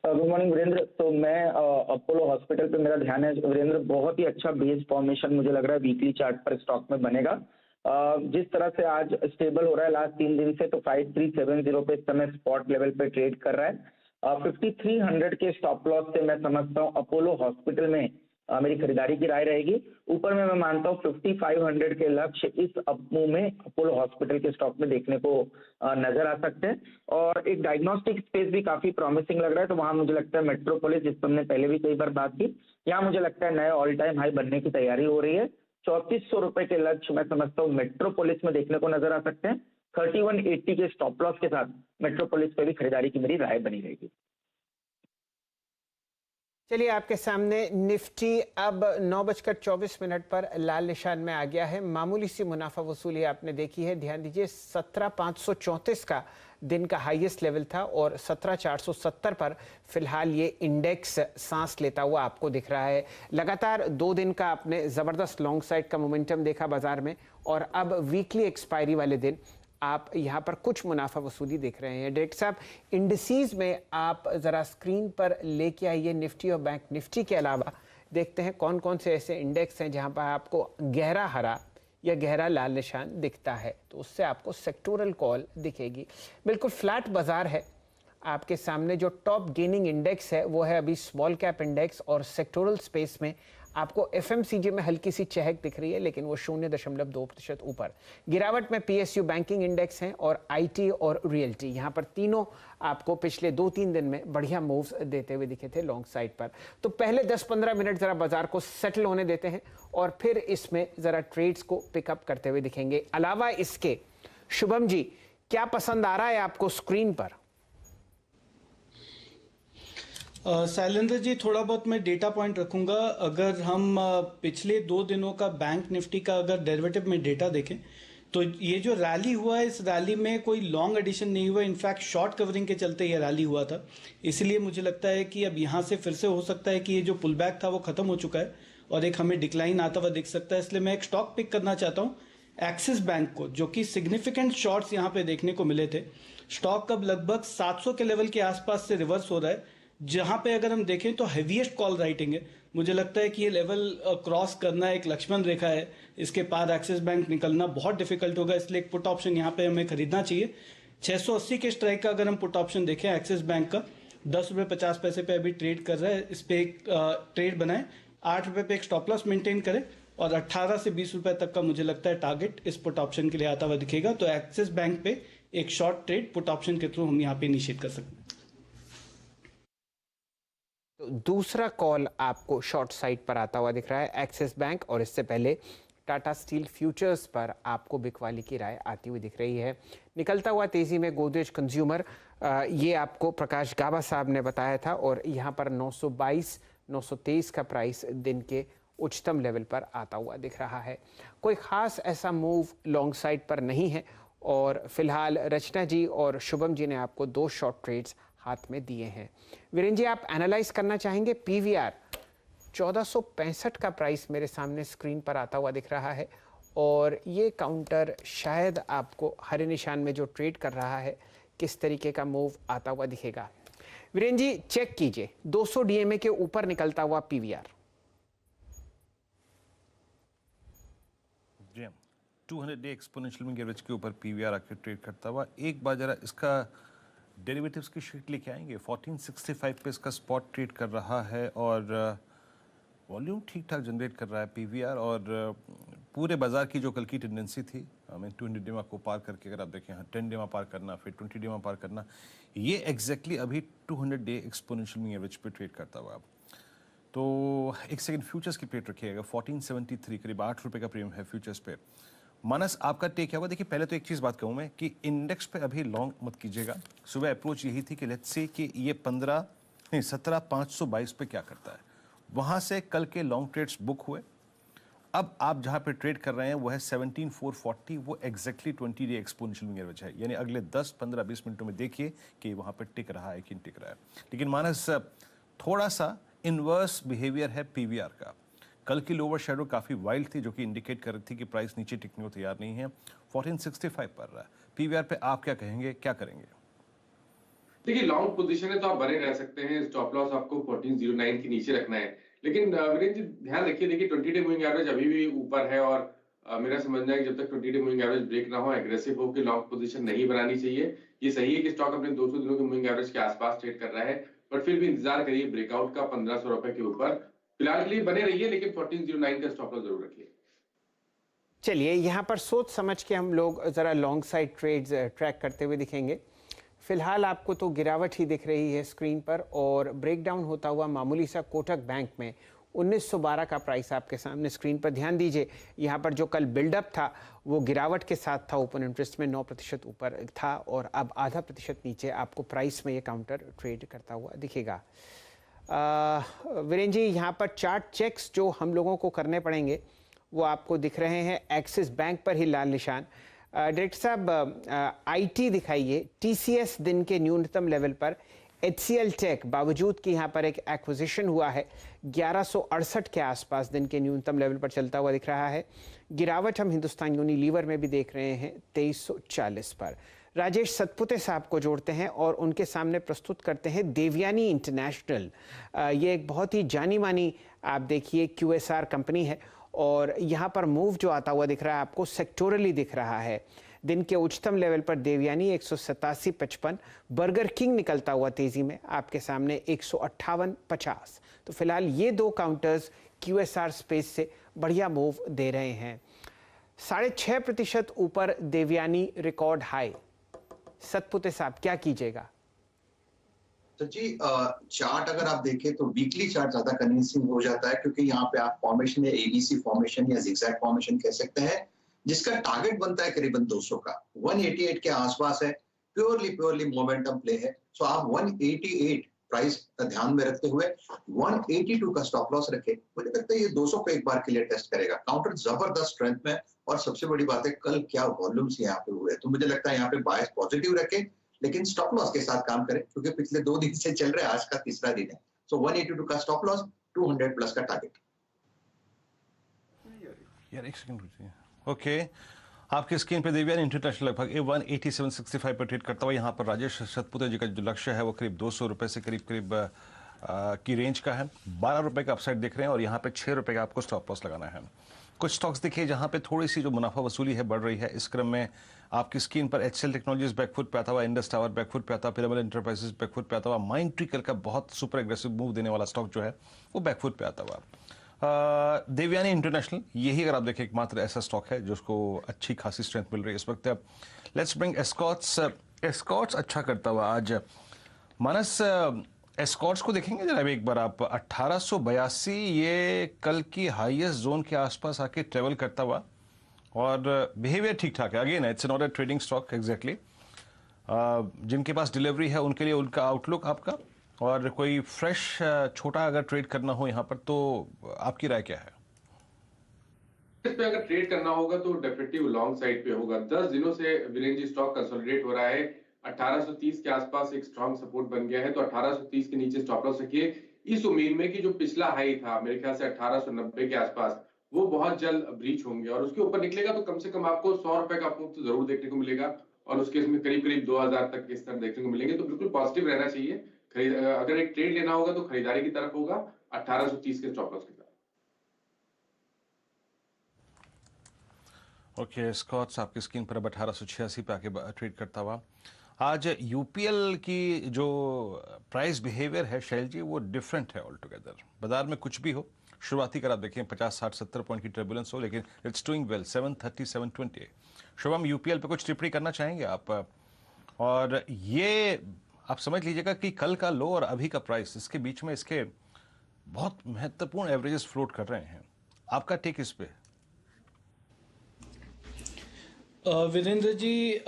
Good morning Virendra. तो मैं Apollo hospital पे मेरा ध्यान है वीरेंद्र। बहुत ही अच्छा बेस फॉर्मेशन मुझे लग रहा है वीकली चार्ट पर स्टॉक में बनेगा। जिस तरह से आज स्टेबल हो रहा है लास्ट 3 दिन से, तो 5370 पे इस समय स्पॉट लेवल पे ट्रेड कर रहा है। 5300 के स्टॉप लॉस से मैं समझता हूँ अपोलो हॉस्पिटल में मेरी खरीदारी की राय रहेगी। ऊपर में मैं मानता हूँ 5500 के लक्ष्य इस अपमूव में अपोलो हॉस्पिटल के स्टॉक में देखने को नजर आ सकते हैं। और एक डायग्नोस्टिक स्पेस भी काफी प्रॉमिसिंग लग रहा है, तो वहां मुझे लगता है मेट्रोपोलिस, जिस पर हमने पहले भी कई बार बात की, यहाँ मुझे लगता है नए ऑल टाइम हाई बनने की तैयारी हो रही है। 3400 रुपए के लक्ष्य मैं समझता हूँ मेट्रोपोलिस में देखने को नजर आ सकते हैं। 3180 के स्टॉप लॉस के साथ मेट्रोपोलिस पे भी खरीदारी की मेरी राय बनी रहेगी। चलिए, आपके सामने निफ्टी अब 9:24 पर लाल निशान में आ गया है। मामूली सी मुनाफा वसूली आपने देखी है। ध्यान दीजिए 17,534 का दिन का हाईएस्ट लेवल था और 17,470 पर फिलहाल ये इंडेक्स सांस लेता हुआ आपको दिख रहा है। लगातार 2 दिन का आपने ज़बरदस्त लॉन्ग साइड का मोमेंटम देखा बाजार में, और अब वीकली एक्सपायरी वाले दिन आप यहाँ पर कुछ मुनाफा वसूली देख रहे हैं। डायरेक्टर साहब, इंडिसीज में आप ज़रा स्क्रीन पर लेके आइए निफ्टी और बैंक निफ्टी के अलावा, देखते हैं कौन कौन से ऐसे इंडेक्स हैं जहाँ पर आपको गहरा हरा या गहरा लाल निशान दिखता है। तो उससे आपको सेक्टोरल कॉल दिखेगी। बिल्कुल फ्लैट बाजार है। आपके सामने जो टॉप गेनिंग इंडेक्स है वो है अभी स्मॉल कैप इंडेक्स, और सेक्टोरल स्पेस में आपको एफएमसीजी में हल्की सी चहक दिख रही है, लेकिन वो 0.2% ऊपर। गिरावट में पीएसयू बैंकिंग इंडेक्स हैं और आईटी और रियल्टी। यहाँ पर तीनों आपको पिछले 2-3 दिन में बढ़िया मूव्स देते हुए दिखे थे लॉन्ग साइड पर। तो पहले 10-15 मिनट जरा बाजार को सेटल होने देते हैं और फिर इसमें जरा ट्रेड्स को पिकअप करते हुए दिखेंगे। अलावा इसके शुभम जी, क्या पसंद आ रहा है आपको स्क्रीन पर? शैलेंद्र जी, थोड़ा बहुत मैं डेटा पॉइंट रखूंगा। अगर हम पिछले 2 दिनों का बैंक निफ्टी का अगर डेरिवेटिव में डेटा देखें, तो ये जो रैली हुआ है, इस रैली में कोई लॉन्ग एडिशन नहीं हुआ। इनफैक्ट शॉर्ट कवरिंग के चलते ये रैली हुआ था। इसलिए मुझे लगता है कि अब यहाँ से फिर से हो सकता है कि ये जो पुल बैक था वो खत्म हो चुका है और एक हमें डिक्लाइन आता हुआ दिख सकता है। इसलिए मैं एक स्टॉक पिक करना चाहता हूँ एक्सिस बैंक को, जो कि सिग्निफिकेंट शॉर्ट्स यहाँ पे देखने को मिले थे। स्टॉक अब लगभग 700 के लेवल के आसपास से रिवर्स हो रहा है, जहां पे अगर हम देखें तो हैवीएस्ट कॉल राइटिंग है। मुझे लगता है कि ये लेवल क्रॉस करना एक लक्ष्मण रेखा है। इसके पार एक्सिस बैंक निकलना बहुत डिफिकल्ट होगा, इसलिए एक पुट ऑप्शन यहाँ पे हमें खरीदना चाहिए। 680 के स्ट्राइक का अगर हम पुट ऑप्शन देखें एक्सिस बैंक का, 10 रुपये 50 पैसे पे अभी ट्रेड कर रहा है। इस पे एक ट्रेड बनाए, 8 रुपये पे एक स्टॉप लॉस मेंटेन करें, और 18 से 20 रुपए तक का मुझे लगता है टारगेट इस पुट ऑप्शन के लिए आता हुआ दिखेगा। तो एक्सिस बैंक पे एक शॉर्ट ट्रेड पुट ऑप्शन के थ्रू हम यहाँ पे इनिशिएट कर सकते हैं। तो दूसरा कॉल आपको शॉर्ट साइड पर आता हुआ दिख रहा है एक्सिस बैंक, और इससे पहले टाटा स्टील फ्यूचर्स पर आपको बिकवाली की राय आती हुई दिख रही है। निकलता हुआ तेजी में गोदरेज कंज्यूमर, ये आपको प्रकाश गाबा साहब ने बताया था, और यहाँ पर 922 923 का प्राइस दिन के उच्चतम लेवल पर आता हुआ दिख रहा है। कोई ख़ास ऐसा मूव लॉन्ग साइड पर नहीं है, और फिलहाल रचना जी और शुभम जी ने आपको 2 शॉर्ट ट्रेड्स हाथ में दिए हैं। वीरेंद्र जी, आप एनालाइज करना चाहेंगे? पीवीआर 1465 का प्राइस मेरे सामने स्क्रीन पर आता हुआ दिख रहा है, और ये काउंटर शायद आपको हरे निशान में जो ट्रेड कर रहा है किस तरीके का मूव आता हुआ दिखेगा। वीरेंद्र जी, चेक कीजिए 200 डीएमए के ऊपर निकलता हुआ PVR. 200 day exponential moving average के ऊपर पीवीआर आके ट्रेड करता हुआ। एक बार जरा इसका डेरिवेटिव्स की शीट लेके आएंगे। 1465 पे इसका स्पॉट ट्रेड कर रहा है, और वॉल्यूम ठीक ठाक जनरेट कर रहा है पीवीआर। और पूरे बाजार की जो कल की टेंडेंसी थी, हमें 200 डेमा को पार करके अगर आप देखें, 10 डेमा पार करना, फिर 20 डेमा पार करना, ये एग्जैक्टली अभी 200 डे एक्सपोनेंशियल मूविंग एवरेज पे ट्रेड करता हुआ। तो एक सेकंड फ्यूचर्स की प्लेट रखिएगा। 1473 करीब 8 रुपये का प्रीमियम है फ्यूचर्स पे। मानस, आपका टेक क्या हुआ? देखिए, पहले तो एक चीज़ बात कहूँ मैं कि इंडेक्स पे अभी लॉन्ग मत कीजिएगा। सुबह अप्रोच यही थी कि लेट्स से कि ये 17,522 पे क्या करता है। वहाँ से कल के लॉन्ग ट्रेड्स बुक हुए। अब आप जहाँ पे ट्रेड कर रहे हैं वो है 17,440। वो exactly 20 day exponential moving average है, यानी अगले 10, 15, 20 मिनटों में देखिए कि वहाँ पर टिक रहा है कि नहीं टिक रहा है। लेकिन मानस, थोड़ा सा इन्वर्स बिहेवियर है पीवीआर का। कल की लोअर शेडो काफ़ी वाइल्ड थी, जो कि इंडिकेट कर रही थी कि प्राइस नीचे टिकने को तैयार नहीं है। 1465 पर रहा है पीवीआर पे। आप क्या कहेंगे, क्या करेंगे? देखिए लॉन्ग पोजीशन है तो आप बने रह सकते हैं, स्टॉप लॉस आपको 1409 के नीचे रखना है। लेकिन वीरेंद्र जी ध्यान रखिए, देखिए 20 डे मूविंग एवरेज अभी भी ऊपर है और मेरा समझना है कि जब तक 20 डे मूविंग एवरेज ब्रेक ना हो एग्रेसिव होकर लॉन्ग पोजीशन नहीं बनानी चाहिए। ये सही है कि स्टॉक अपने 200 दिनों के मूविंग एवरेज के आसपास ट्रेड कर रहा है, बट फिर भी इंतजार करिए ब्रेकआउट का 1500 रुपए के ऊपर। फिलहाल के लिए बने रहिए, लेकिन 1409 का स्टॉप लॉस जरूर रखिए। चलिए यहाँ पर सोच समझ के हम लोग ज़रा लॉन्ग साइड ट्रेड्स ट्रैक करते हुए दिखेंगे। फिलहाल आपको तो गिरावट ही दिख रही है स्क्रीन पर, और ब्रेकडाउन होता हुआ मामूली सा कोटक बैंक में 1912 का प्राइस आपके सामने स्क्रीन पर। ध्यान दीजिए यहाँ पर जो कल बिल्डअप था वो गिरावट के साथ था, ओपन इंटरेस्ट में 9% ऊपर था और अब आधा प्रतिशत नीचे आपको प्राइस में ये काउंटर ट्रेड करता हुआ दिखेगा। वीरेंद्र जी यहाँ पर चार्ट चेक्स जो हम लोगों को करने पड़ेंगे वो आपको दिख रहे हैं। एक्सिस बैंक पर ही लाल निशान। डायरेक्टर साहब आईटी दिखाइए, टीसीएस दिन के न्यूनतम लेवल पर, एचसीएल टेक बावजूद कि यहाँ पर एक एक्विजिशन हुआ है 1168 के आसपास दिन के न्यूनतम लेवल पर चलता हुआ दिख रहा है। गिरावट हम हिंदुस्तान यूनिलीवर में भी देख रहे हैं 2340 पर। राजेश सतपुते साहब को जोड़ते हैं और उनके सामने प्रस्तुत करते हैं देवयानी इंटरनेशनल। ये एक बहुत ही जानी मानी आप देखिए क्यूएसआर कंपनी है और यहाँ पर मूव जो आता हुआ दिख रहा है आपको सेक्टोरली दिख रहा है। दिन के उच्चतम लेवल पर देवयानी 187.55, बर्गर किंग निकलता हुआ तेजी में आपके सामने 158.50। तो फिलहाल ये दो काउंटर्स क्यूएसआर स्पेस से बढ़िया मूव दे रहे हैं। 6.5% ऊपर देवयानी रिकॉर्ड हाई। सतपुते साहब क्या कीजिएगा? तो जी चार्ट अगर आप देखें तो वीकली चार्ट ज्यादा कन्विंसिंग हो जाता है, क्योंकि यहाँ पे आप फॉर्मेशन या एबीसी फॉर्मेशन या जिगजैग फॉर्मेशन कह सकते हैं, जिसका टारगेट बनता है करीबन 200 का। 188 के आसपास है, प्योरली मोमेंटम प्ले है। सो आप 188 प्राइस ध्यान में रखते हुए 182 का स्टॉप लॉस रखे। मुझे लगता है ये 200 को एक बार के लिए टेस्ट करेगा। काउंटर जबरदस्त स्ट्रेंथ में, और सबसे बड़ी बात है कल क्या वॉल्यूम्स यहाँ पे हुए, तो मुझे लगता है यहाँ पे बायस पॉजिटिव रखे, लेकिन स्टॉप लॉस के साथ काम करें, क्योंकि पिछले 2 दिन से चल रहे हैं, आज का तीसरा दिन है। सो 182 का स्टॉप लॉस, 200 प्लस का टारगेट। यार एक सेकंड रुकिए। ओके, आपकी स्क्रीन पे देवयानी इंटरनेशनल लगभग 187.65 पर ट्रेड करता हुआ। यहाँ पर राजेश सतपुते जी का जो लक्ष्य है वो करीब 200 रुपए से करीब की रेंज का है। 12 रुपए का अपसाइड दिख रहे हैं और यहाँ पे 6 रुपए का आपको स्टॉप लॉस लगाना है। कुछ स्टॉक्स देखिए जहाँ पे थोड़ी सी जो मुनाफा वसूली है बढ़ रही है। इस क्रम में आपकी स्क्रीन पर एचसीएल टेक्नोलॉजीज बैकफुट पे आता हुआ, इंडस टावर बैकफुट पे आता हुआ, पिरामल एंटरप्राइजेस बैकफुट पे आता हुआ, माइंड ट्री कल का बहुत सुपर एग्रेसिव मूव देने वाला स्टॉक जो है वो बैकफुट पे आता हुआ। देवयानी इंटरनेशनल यही अगर आप देखें एकमात्र ऐसा स्टॉक है जिसको अच्छी खासी स्ट्रेंथ मिल रही है इस वक्त। Let's bring Escorts. एस्कॉर्ट्स अच्छा करता हुआ आज। मानस एस्कॉर्ट्स को देखेंगे जरा एक बार आप। 1882 ये कल की हाईएस्ट जोन के आसपास आके ट्रेवल करता हुआ और बिहेवियर ठीक ठाक है। Again it's not a trading stock exactly. जिनके पास डिलीवरी है उनके लिए उनका आउटलुक आपका, और कोई फ्रेश छोटा अगर ट्रेड करना हो यहाँ पर तो आपकी राय क्या है? इस पे अगर ट्रेड करना होगा तो डेफिनेटली लॉन्ग साइड पे होगा। 10 दिनों से वीरेंद्र जी स्टॉक कंसोलिडेट हो रहा है। 1830 के आसपास एक स्ट्रॉन्ग सपोर्ट बन गया है, तो 1830 के नीचे स्टॉप लॉस रखिए, इस उम्मीद में कि जो पिछला हाई था मेरे ख्याल से 1890 के आसपास, वो बहुत जल्द ब्रीच होंगे और उसके ऊपर निकलेगा तो कम से कम आपको 100 रुपए का मूव तो जरूर देखने को मिलेगा, और उसके इसमें करीब 2000 तक इस तरह देखने को मिलेंगे। तो बिल्कुल पॉजिटिव रहना चाहिए। अगर एक ट्रेड लेना होगा तो खरीदारी की तरफ होगा 1830 के स्टॉप लॉस के साथ। ओके, स्कॉट्स आपकी स्क्रीन पर अब 1886 पे आके ट्रेड करता हुआ। आज यूपीएल की जो प्राइस बिहेवियर है शैल जी वो डिफरेंट है ऑल टुगेदर। बाजार में कुछ भी हो, शुरुआती कर आप देखें 50, 60, 70 पॉइंट की टर्बुलेंस हो, लेकिन it's doing well 730, 720। Shubham UPL पे कुछ टिप्पणी करना चाहेंगे आप? और ये आप समझ लीजिएगा कि कल का लो और अभी का प्राइस इसके बीच में इसके बहुत महत्वपूर्ण एवरेजेस फ्लोट कर रहे हैं। आपका टेक इस पे? वीरेंद्र जी